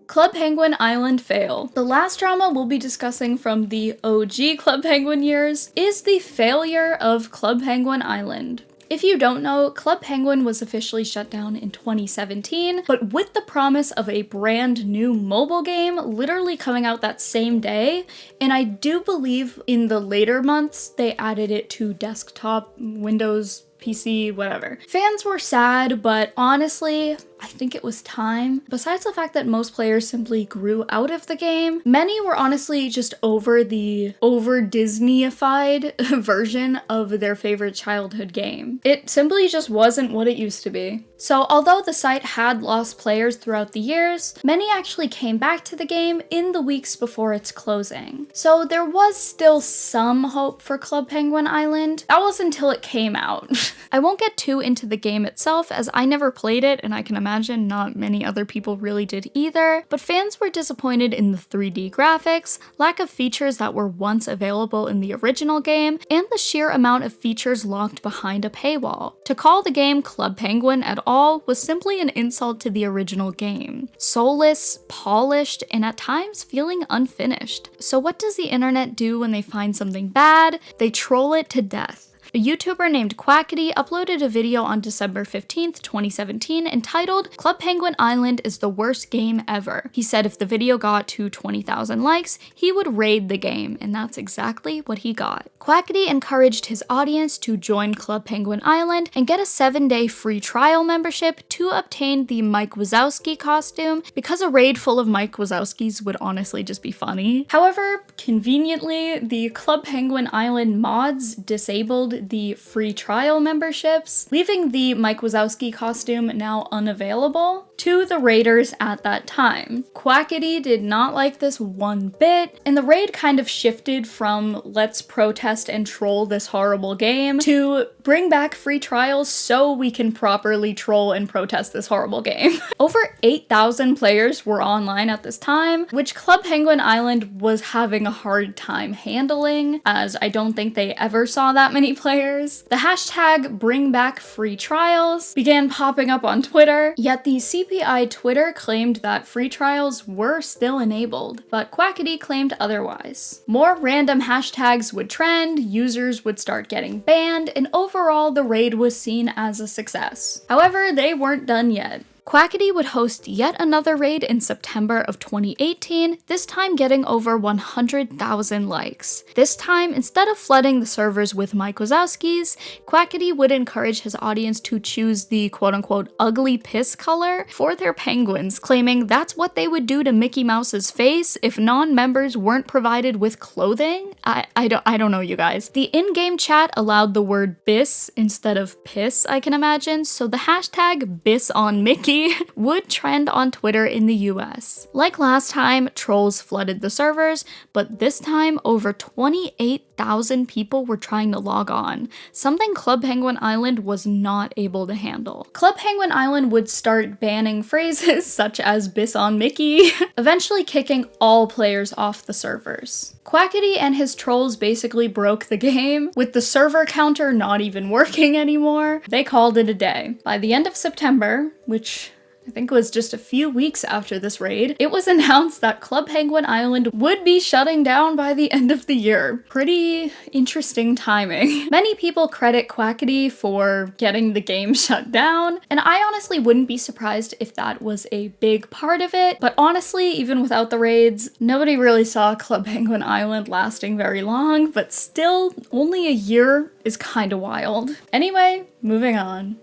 Club Penguin Island fail. The last drama we'll be discussing from the OG Club Penguin years is the failure of Club Penguin Island. If you don't know, Club Penguin was officially shut down in 2017, but with the promise of a brand new mobile game literally coming out that same day, and I do believe in the later months they added it to desktop, Windows, PC, whatever. Fans were sad, but honestly, I think it was time. Besides the fact that most players simply grew out of the game, many were honestly just over the over-Disney-ified version of their favorite childhood game. It simply just wasn't what it used to be. So although the site had lost players throughout the years, many actually came back to the game in the weeks before its closing. So there was still some hope for Club Penguin Island. That was until it came out. I won't get too into the game itself as I never played it and I can imagine not many other people really did either, but fans were disappointed in the 3D graphics, lack of features that were once available in the original game, and the sheer amount of features locked behind a paywall. To call the game Club Penguin at all was simply an insult to the original game. Soulless, polished, and at times feeling unfinished. So what does the internet do when they find something bad? They troll it to death. A YouTuber named Quackity uploaded a video on December 15th, 2017 entitled "Club Penguin Island is the worst game ever." He said if the video got to 20,000 likes, he would raid the game, and that's exactly what he got. Quackity encouraged his audience to join Club Penguin Island and get a 7-day free trial membership to obtain the Mike Wazowski costume, because a raid full of Mike Wazowskis would honestly just be funny. However, conveniently, the Club Penguin Island mods disabled the free trial memberships, leaving the Mike Wazowski costume now unavailable to the raiders at that time. Quackity did not like this one bit, and the raid kind of shifted from let's protest and troll this horrible game to bring back free trials so we can properly troll and protest this horrible game. Over 8,000 players were online at this time, which Club Penguin Island was having a hard time handling, as I don't think they ever saw that many players. The hashtag #BringBackFreeTrials began popping up on Twitter, yet the CPI Twitter claimed that free trials were still enabled, but Quackity claimed otherwise. More random hashtags would trend, users would start getting banned, and overall the raid was seen as a success. However, they weren't done yet. Quackity would host yet another raid in September of 2018, this time getting over 100,000 likes. This time, instead of flooding the servers with Mike Wazowskis, Quackity would encourage his audience to choose the quote-unquote ugly piss color for their penguins, claiming that's what they would do to Mickey Mouse's face if non-members weren't provided with clothing? I don't know, you guys. The in-game chat allowed the word bis instead of piss, I can imagine, so the hashtag #BisOnMickey would trend on Twitter in the US. Like last time, trolls flooded the servers, but this time over 28,000 people were trying to log on, something Club Penguin Island was not able to handle. Club Penguin Island would start banning phrases such as bis on Mickey, eventually kicking all players off the servers. Quackity and his trolls basically broke the game, with the server counter not even working anymore. They called it a day. By the end of September, which I think it was just a few weeks after this raid, it was announced that Club Penguin Island would be shutting down by the end of the year. Pretty interesting timing. Many people credit Quackity for getting the game shut down, and I honestly wouldn't be surprised if that was a big part of it, but honestly, even without the raids, nobody really saw Club Penguin Island lasting very long, but still, only a year is kinda wild. Anyway, moving on.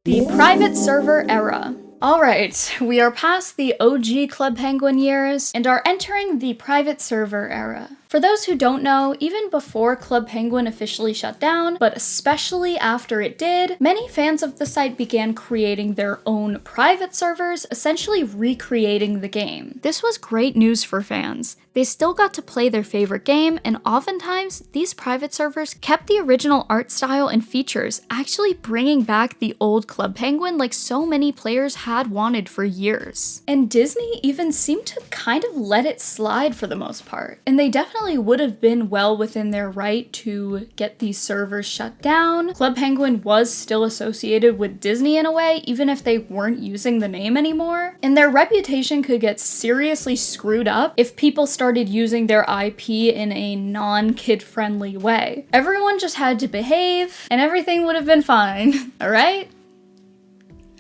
The private server era. Alright, we are past the OG Club Penguin years and are entering the private server era. For those who don't know, even before Club Penguin officially shut down, but especially after it did, many fans of the site began creating their own private servers, essentially recreating the game. This was great news for fans. They still got to play their favorite game, and oftentimes, these private servers kept the original art style and features, actually bringing back the old Club Penguin like so many players had wanted for years. And Disney even seemed to kind of let it slide for the most part. And they definitely would have been well within their right to get these servers shut down. Club Penguin was still associated with Disney in a way, even if they weren't using the name anymore. And their reputation could get seriously screwed up if people started using their IP in a non-kid-friendly way. Everyone just had to behave, and everything would have been fine, alright?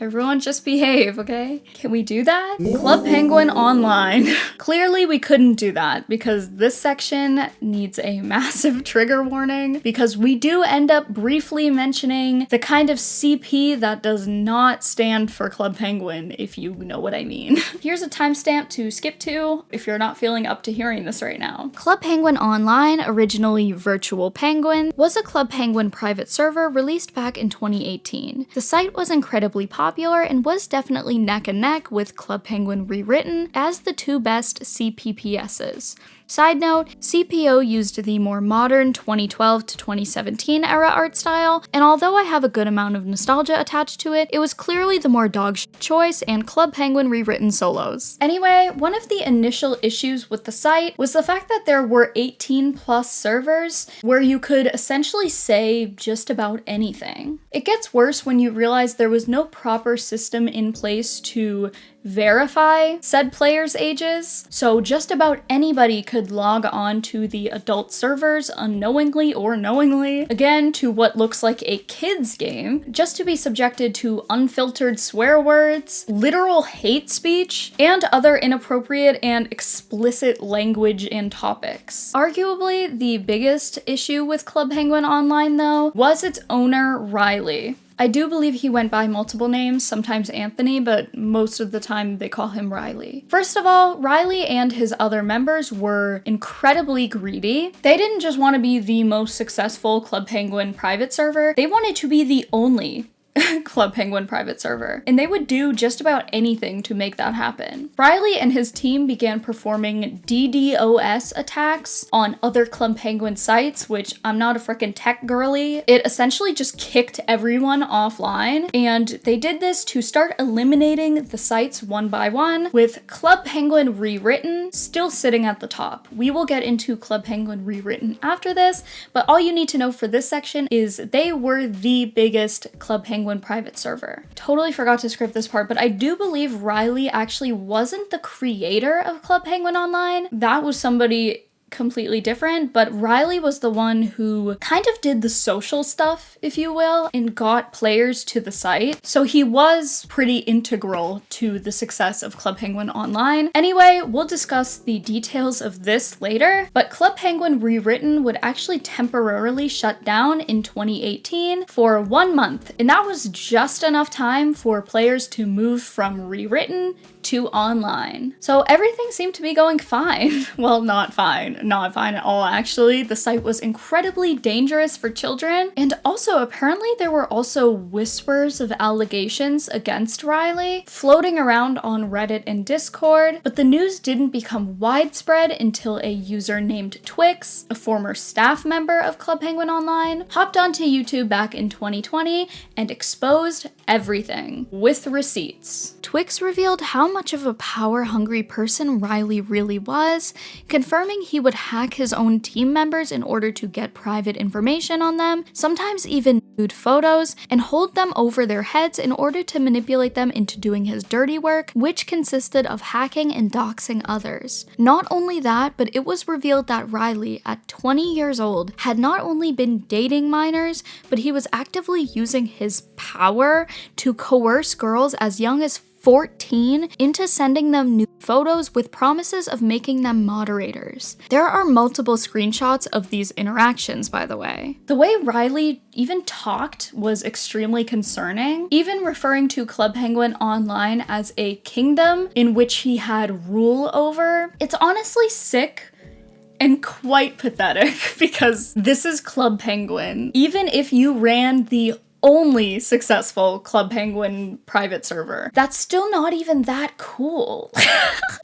Everyone just behave, okay? Can we do that? Club Penguin Online. Clearly we couldn't do that because this section needs a massive trigger warning because we do end up briefly mentioning the kind of CP that does not stand for Club Penguin, if you know what I mean. Here's a timestamp to skip to if you're not feeling up to hearing this right now. Club Penguin Online, originally Virtual Penguin, was a Club Penguin private server released back in 2018. The site was incredibly popular and was definitely neck and neck with Club Penguin Rewritten as the two best CPPSs. Side note, CPO used the more modern 2012 to 2017 era art style, and although I have a good amount of nostalgia attached to it, it was clearly the more dog-shit choice and Club Penguin Rewritten solos. Anyway, one of the initial issues with the site was the fact that there were 18 plus servers where you could essentially say just about anything. It gets worse when you realize there was no proper system in place to verify said players' ages, so just about anybody could log on to the adult servers unknowingly or knowingly, again to what looks like a kid's game, just to be subjected to unfiltered swear words, literal hate speech, and other inappropriate and explicit language and topics. Arguably, the biggest issue with Club Penguin Online, though, was its owner, Riley. I do believe he went by multiple names, sometimes Anthony, but most of the time they call him Riley. First of all, Riley and his other members were incredibly greedy. They didn't just want to be the most successful Club Penguin private server, they wanted to be the only Club Penguin private server, and they would do just about anything to make that happen. Riley and his team began performing DDoS attacks on other Club Penguin sites, which I'm not a freaking tech girly. It essentially just kicked everyone offline, and they did this to start eliminating the sites one by one, with Club Penguin Rewritten still sitting at the top. We will get into Club Penguin Rewritten after this, but all you need to know for this section is they were the biggest Club Penguin private server. Totally forgot to script this part, but I do believe Riley actually wasn't the creator of Club Penguin Online. That was somebody completely different, but Riley was the one who kind of did the social stuff, if you will, and got players to the site. So he was pretty integral to the success of Club Penguin Online. Anyway, we'll discuss the details of this later, but Club Penguin Rewritten would actually temporarily shut down in 2018 for 1 month, and that was just enough time for players to move from Rewritten to online. So everything seemed to be going fine. Well, not fine at all actually. The site was incredibly dangerous for children, and also apparently there were also whispers of allegations against Riley floating around on Reddit and Discord, but the news didn't become widespread until a user named Twix, a former staff member of Club Penguin Online, hopped onto YouTube back in 2020 and exposed everything with receipts. Twix revealed how much of a power-hungry person Riley really was, confirming he would hack his own team members in order to get private information on them, sometimes even nude photos, and hold them over their heads in order to manipulate them into doing his dirty work, which consisted of hacking and doxing others. Not only that, but it was revealed that Riley, at 20 years old, had not only been dating minors, but he was actively using his power to coerce girls as young as 14 into sending them nude photos with promises of making them moderators. There are multiple screenshots of these interactions, by the way. The way Riley even talked was extremely concerning, even referring to Club Penguin Online as a kingdom in which he had rule over. It's honestly sick and quite pathetic because this is Club Penguin. Even if you ran the only successful Club Penguin private server, that's still not even that cool.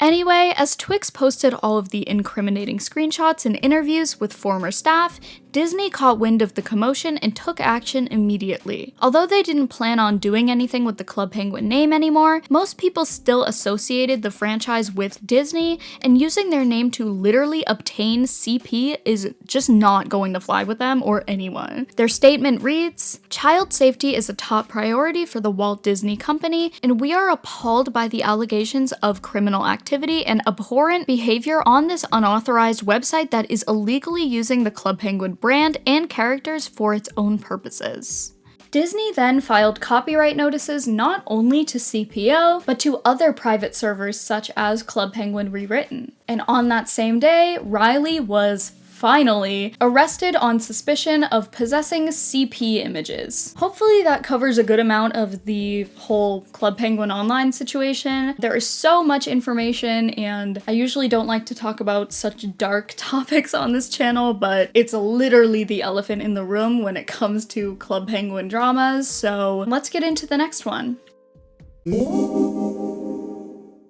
Anyway, as Twix posted all of the incriminating screenshots and interviews with former staff, Disney caught wind of the commotion and took action immediately. Although they didn't plan on doing anything with the Club Penguin name anymore, most people still associated the franchise with Disney, and using their name to literally obtain CP is just not going to fly with them or anyone. Their statement reads, "Child safety is a top priority for the Walt Disney Company, and we are appalled by the allegations of criminal activity and abhorrent behavior on this unauthorized website that is illegally using the Club Penguin brand and characters for its own purposes." Disney then filed copyright notices not only to CPO, but to other private servers such as Club Penguin Rewritten. And on that same day, Riley was finally arrested on suspicion of possessing CP images. Hopefully that covers a good amount of the whole Club Penguin Online situation. There is so much information, and I usually don't like to talk about such dark topics on this channel, but it's literally the elephant in the room when it comes to Club Penguin dramas, so let's get into the next one.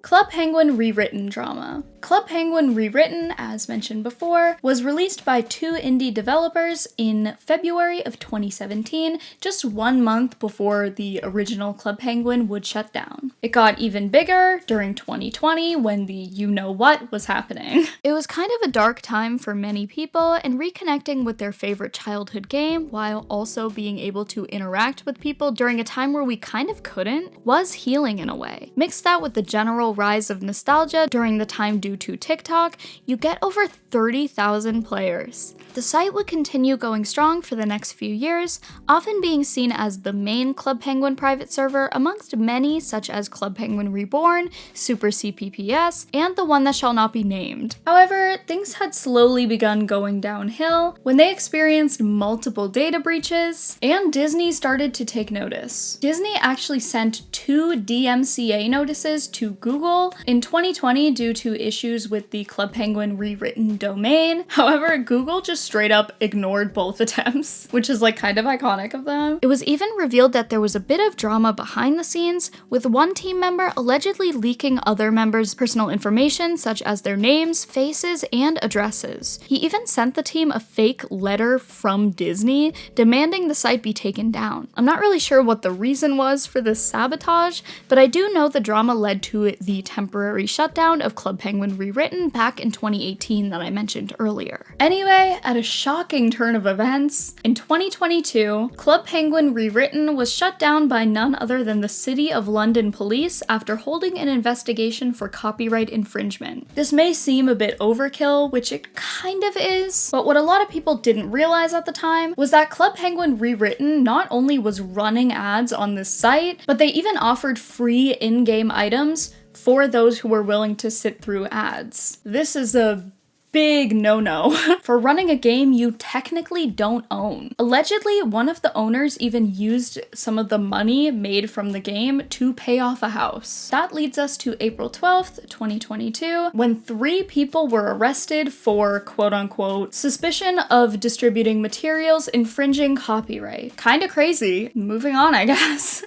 Club Penguin Rewritten drama. Club Penguin Rewritten, as mentioned before, was released by 2 indie developers in February of 2017, just 1 month before the original Club Penguin would shut down. It got even bigger during 2020 when the you-know-what was happening. It was kind of a dark time for many people, and reconnecting with their favorite childhood game while also being able to interact with people during a time where we kind of couldn't was healing in a way. Mix that with the general rise of nostalgia during the time due to TikTok, you get over 30,000 players. The site would continue going strong for the next few years, often being seen as the main Club Penguin private server amongst many such as Club Penguin Reborn, Super CPPS, and the one that shall not be named. However, things had slowly begun going downhill when they experienced multiple data breaches, and Disney started to take notice. Disney actually sent 2 DMCA notices to Google in 2020 due to issues with the Club Penguin Rewritten domain. However, Google just straight up ignored both attempts, which is like kind of iconic of them. It was even revealed that there was a bit of drama behind the scenes, with one team member allegedly leaking other members' personal information such as their names, faces, and addresses. He even sent the team a fake letter from Disney demanding the site be taken down. I'm not really sure what the reason was for this sabotage, but I do know the drama led to the temporary shutdown of Club Penguin Rewritten back in 2018 that I mentioned earlier. Anyway, at had a shocking turn of events. In 2022, Club Penguin Rewritten was shut down by none other than the City of London Police after holding an investigation for copyright infringement. This may seem a bit overkill, which it kind of is, but what a lot of people didn't realize at the time was that Club Penguin Rewritten not only was running ads on this site, but they even offered free in-game items for those who were willing to sit through ads. This is a big no-no for running a game you technically don't own. Allegedly, one of the owners even used some of the money made from the game to pay off a house. That leads us to April 12th, 2022, when 3 people were arrested for quote-unquote suspicion of distributing materials infringing copyright. Kinda crazy. Moving on, I guess.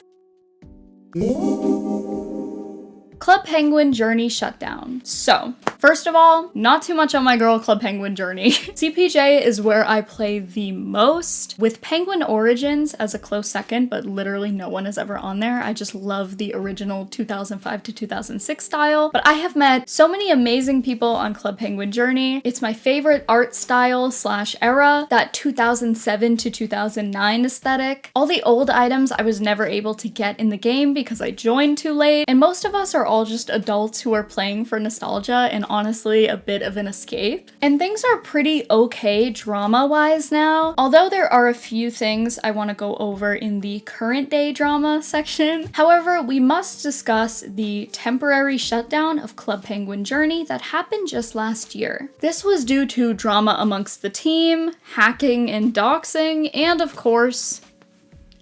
Club Penguin Journey Shutdown. So, first of all, not too much on my girl Club Penguin Journey. CPJ is where I play the most, with Penguin Origins as a close second, but literally no one is ever on there. I just love the original 2005 to 2006 style. But I have met so many amazing people on Club Penguin Journey. It's my favorite art style / era, that 2007 to 2009 aesthetic. All the old items I was never able to get in the game because I joined too late, and most of us are all just adults who are playing for nostalgia and honestly a bit of an escape. And things are pretty okay drama-wise now, although there are a few things I want to go over in the current day drama section. However, we must discuss the temporary shutdown of Club Penguin Journey that happened just last year. This was due to drama amongst the team, hacking and doxing, and of course,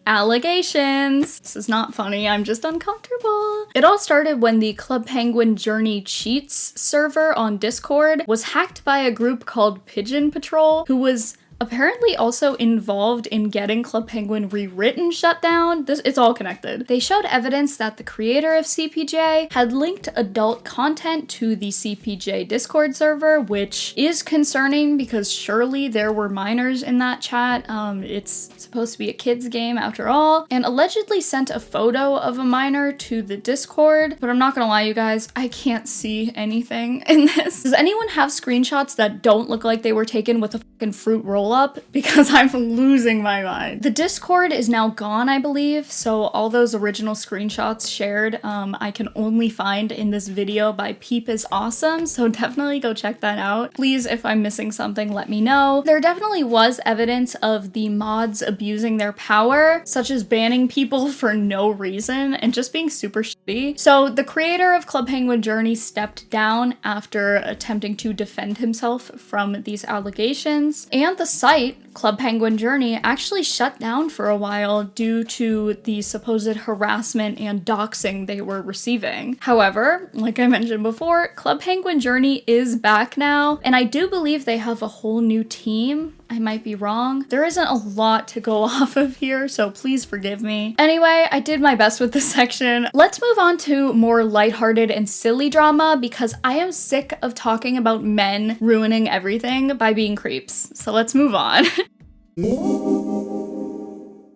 allegations. This is not funny, I'm just uncomfortable. It all started when the Club Penguin Journey Cheats server on Discord was hacked by a group called Pigeon Patrol, who was apparently also involved in getting Club Penguin Rewritten shut down. It's all connected. They showed evidence that the creator of CPJ had linked adult content to the CPJ Discord server, which is concerning because surely there were minors in that chat. It's supposed to be a kid's game after all, and allegedly sent a photo of a minor to the Discord, but I'm not gonna lie, you guys, I can't see anything in this. Does anyone have screenshots that don't look like they were taken with a fucking fruit roll up? Because I'm losing my mind. The Discord is now gone, I believe, so all those original screenshots shared I can only find in this video by Peep is Awesome, so definitely go check that out. Please, if I'm missing something, let me know. There definitely was evidence of the mods abusing their power, such as banning people for no reason and just being super shitty. So the creator of Club Penguin Journey stepped down after attempting to defend himself from these allegations, and the site, Club Penguin Journey, actually shut down for a while due to the supposed harassment and doxing they were receiving. However, like I mentioned before, Club Penguin Journey is back now, and I do believe they have a whole new team. I might be wrong. There isn't a lot to go off of here, so please forgive me. Anyway, I did my best with this section. Let's move on to more lighthearted and silly drama because I am sick of talking about men ruining everything by being creeps. So let's move on.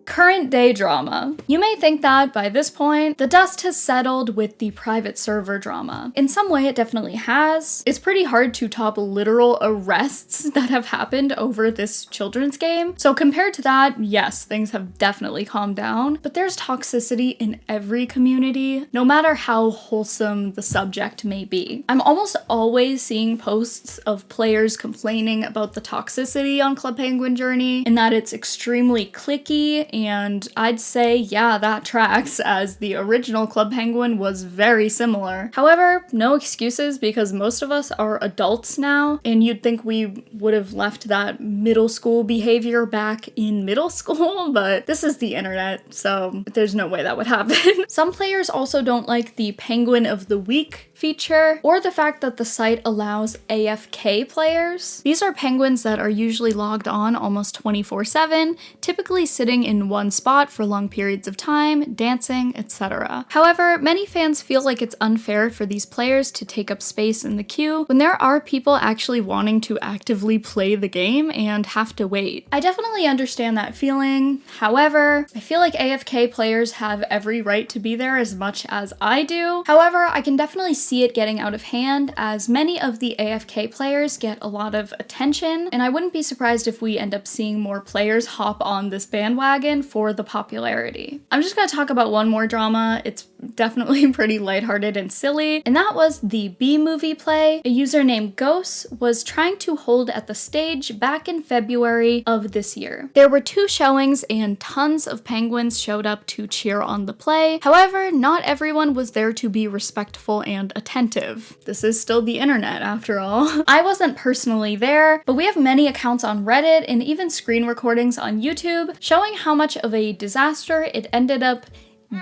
Current day drama. You may think that by this point, the dust has settled with the private server drama. In some way, it definitely has. It's pretty hard to top literal arrests that have happened over this children's game. So compared to that, yes, things have definitely calmed down, but there's toxicity in every community, no matter how wholesome the subject may be. I'm almost always seeing posts of players complaining about the toxicity on Club Penguin Journey, and that it's extremely cliquey, and I'd say, yeah, that tracks, as the original Club Penguin was very similar. However, no excuses because most of us are adults now, and you'd think we would have left that middle school behavior back in middle school, but this is the internet, so there's no way that would happen. Some players also don't like the Penguin of the Week feature, or the fact that the site allows AFK players. These are penguins that are usually logged on almost 24/7, typically sitting in one spot for long periods of time, dancing, etc. However, many fans feel like it's unfair for these players to take up space in the queue when there are people actually wanting to actively play the game and have to wait. I definitely understand that feeling. However, I feel like AFK players have every right to be there as much as I do. However, I can definitely see it getting out of hand as many of the AFK players get a lot of attention, and I wouldn't be surprised if we end up seeing more players hop on this bandwagon for the popularity. I'm just gonna talk about one more drama. It's definitely pretty lighthearted and silly, and that was the B-movie play a user named Ghost was trying to hold at the stage back in February of this year. There were 2 showings and tons of penguins showed up to cheer on the play. However, not everyone was there to be respectful and attentive. This is still the internet after all. I wasn't personally there, but we have many accounts on Reddit and even screen recordings on YouTube showing how much of a disaster it ended up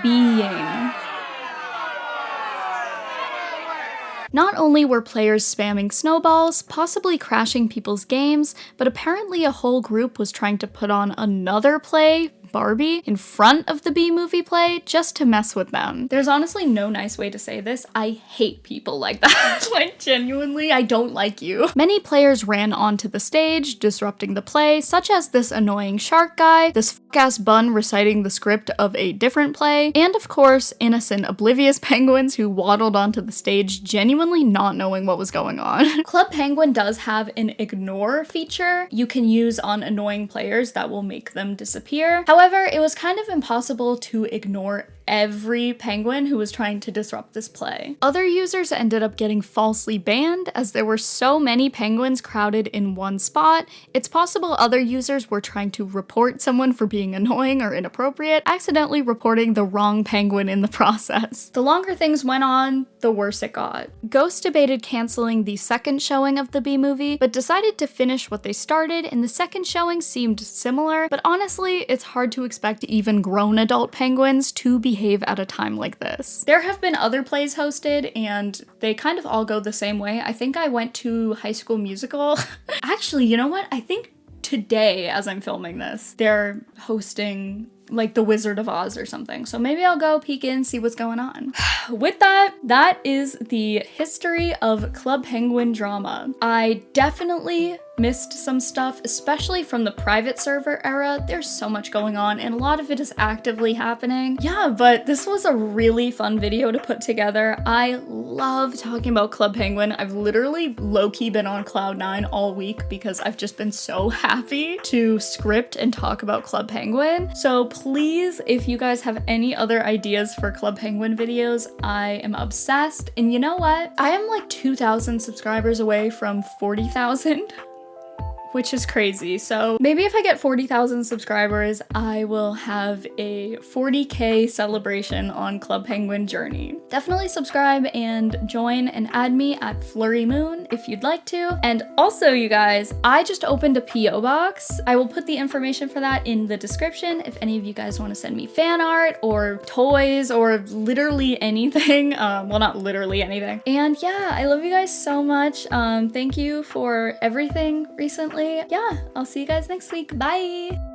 being. Not only were players spamming snowballs, possibly crashing people's games, but apparently a whole group was trying to put on another play, Barbie, in front of the B-movie play just to mess with them. There's honestly no nice way to say this. I hate people like that. Like, genuinely, I don't like you. Many players ran onto the stage, disrupting the play, such as this annoying shark guy, this fuck-ass bun reciting the script of a different play, and of course, innocent, oblivious penguins who waddled onto the stage genuinely not knowing what was going on. Club Penguin does have an ignore feature you can use on annoying players that will make them disappear. However, it was kind of impossible to ignore every penguin who was trying to disrupt this play. Other users ended up getting falsely banned as there were so many penguins crowded in one spot. It's possible other users were trying to report someone for being annoying or inappropriate, accidentally reporting the wrong penguin in the process. The longer things went on, the worse it got. Ghost debated canceling the second showing of the B-movie, but decided to finish what they started, and the second showing seemed similar, but honestly, it's hard to expect even grown adult penguins to behave at a time like this. There have been other plays hosted, and they kind of all go the same way. I think I went to High School Musical. Actually, you know what? I think today, as I'm filming this, they're hosting like The Wizard of Oz or something. So maybe I'll go peek in, see what's going on. With that, that is the history of Club Penguin drama. I definitely missed some stuff, especially from the private server era. There's so much going on and a lot of it is actively happening. Yeah, but this was a really fun video to put together. I love talking about Club Penguin. I've literally low-key been on cloud 9 all week because I've just been so happy to script and talk about Club Penguin. So please, if you guys have any other ideas for Club Penguin videos, I am obsessed. And you know what? I am like 2,000 subscribers away from 40,000. Which is crazy. So maybe if I get 40,000 subscribers, I will have a 40K celebration on Club Penguin Journey. Definitely subscribe and join and add me at Flurry Moon if you'd like to. And also, you guys, I just opened a PO box. I will put the information for that in the description if any of you guys want to send me fan art or toys or literally anything. Well, not literally anything. And yeah, I love you guys so much. Thank you for everything recently. Yeah, I'll see you guys next week. Bye!